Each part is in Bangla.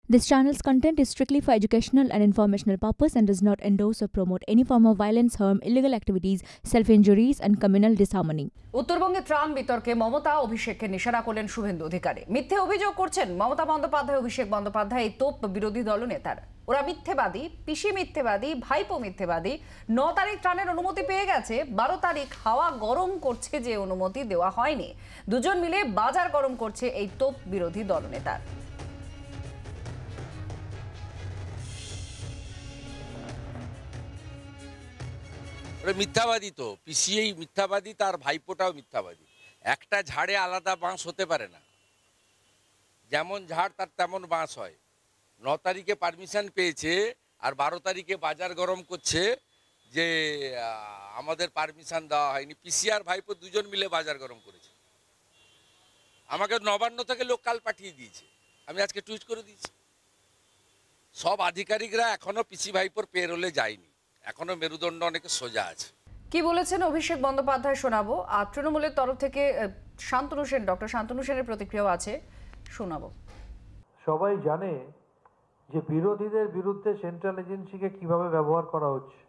This channel's content is strictly for educational and informational purpose and does not endorse or promote any form of violence, harm, illegal activities, self-injuries and communal disharmony. উত্তরবঙ্গে ত্রাণ বিতর্কে মমতা অভিষেককে নিশানা করলেন শুভেন্দু অধিকারী। মিথ্যে অভিযোগ করছেন মমতা বন্দ্যোপাধ্যায়, অভিষেক বন্দ্যোপাধ্যায় এই তোপ বিরোধী দলনেতার। ওরা মিথ্যেবাদী, পিসি মিথ্যেবাদী, ভাইপো মিথ্যেবাদী। 9 তারিখ ত্রাণের অনুমতি পেয়ে গেছে, 12 তারিখ হাওয়া গরম করছে যে অনুমতি দেওয়া হয়নি। দুজন মিলে বাজার গরম করছে এই তোপ বিরোধী দলনেতার। মিথ্যাবাদী তো পিসিএই মিথ্যাবাদী, তার ভাইপোটাও মিথ্যাবাদী। একটা ঝাড়ে আলাদা বাঁশ হতে পারে না, যেমন ঝাড় তার তেমন বাঁশ হয়। 9 তারিখে পারমিশন পেয়েছে আর 12 তারিখে বাজার গরম করছে যে আমাদের পারমিশন দেওয়া হয়নি। পিসি আর ভাইপো দুজন মিলে বাজার গরম করেছে। আমাকে নবান্ন থেকে লোক কাল পাঠিয়ে দিয়েছে, আমি আজকে টুইট করে দিয়েছি। সব আধিকারিকরা এখনো পিসি ভাইপোর পেরোলে যায়নি, এখনো মেরুদণ্ড অনেক সোজা আছে। কি বলেছেন অভিষেক বন্দ্যোপাধ্যায় শোনাবো, আর তৃণমূলের তরফ থেকে শান্তনু সেন, ডক্টর শান্তনু সেনের প্রতিক্রিয়াও আছে, শোনাবো। সবাই জানে যে বিরোধীদের বিরুদ্ধে সেন্ট্রাল এজেন্সিকে কিভাবে ব্যবহার করা হচ্ছে,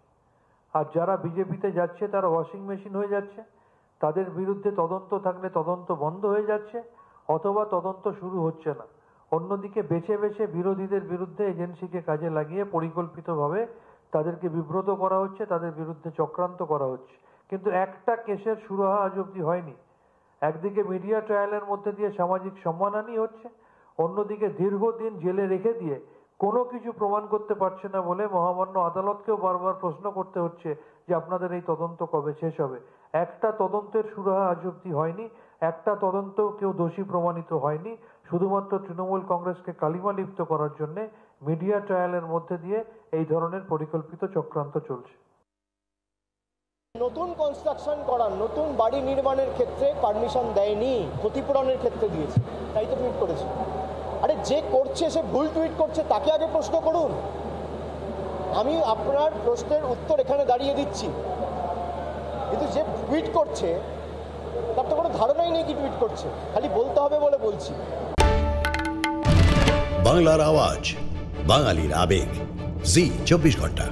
আর যারা বিজেপিতে যাচ্ছে তারা ওয়াশিং মেশিন হয়ে যাচ্ছে। তাদের বিরুদ্ধে তদন্ত থাকলে তদন্ত বন্ধ হয়ে যাচ্ছে অথবা তদন্ত শুরু হচ্ছে না। অন্যদিকে বেছে বেছে বিরোধীদের বিরুদ্ধে এজেন্সিকে কাজে লাগিয়ে পরিকল্পিতভাবে তাদেরকে বিব্রত করা হচ্ছে, তাদের বিরুদ্ধে চক্রান্ত করা হচ্ছে। কিন্তু একটা কেসের সুরাহা আজ অব্দি হয়নি। একদিকে মিডিয়া ট্রায়ালের মধ্যে দিয়ে সামাজিক সম্মানহানি হচ্ছে, অন্যদিকে দীর্ঘদিন জেলে রেখে দিয়ে কোনো কিছু প্রমাণ করতে পারছে না বলে মহামান্য আদালতকেও বারবার প্রশ্ন করতে হচ্ছে যে আপনাদের এই তদন্ত কবে শেষ হবে। একটা তদন্তের সুরাহা আজ অব্দি হয়নি, একটা তদন্ত কেউ দোষী প্রমাণিত হয়নি। শুধুমাত্র তৃণমূল কংগ্রেসকে কালিমা লিপ্ত করার জন্য মিডিয়া ট্রায়ালের মধ্যে দিয়ে এই ধরনের পরিকল্পিত চক্রান্ত চলছে। নতুন কনস্ট্রাকশন করার, নতুন বাড়ি নির্মাণের ক্ষেত্রে পারমিশন দেয়নি, ক্ষতিপূরণের ক্ষেত্রে দিয়েছে, তাই তো টুইট করেছে। আরে যে করছে সে ভুল টুইট করছে, তাকে আগে প্রশ্ন করুন। আমি আপনার প্রশ্নের উত্তর এখানে দাঁড়িয়ে দিচ্ছি, কিন্তু যে টুইট করছে তার তো কোনো ধারণাই নেই কি টুইট করছে, খালি বলতে হবে বলে বলছি। বাংলার আওয়াজ, বাঙালির আবেগ, জি 24 ঘন্টা।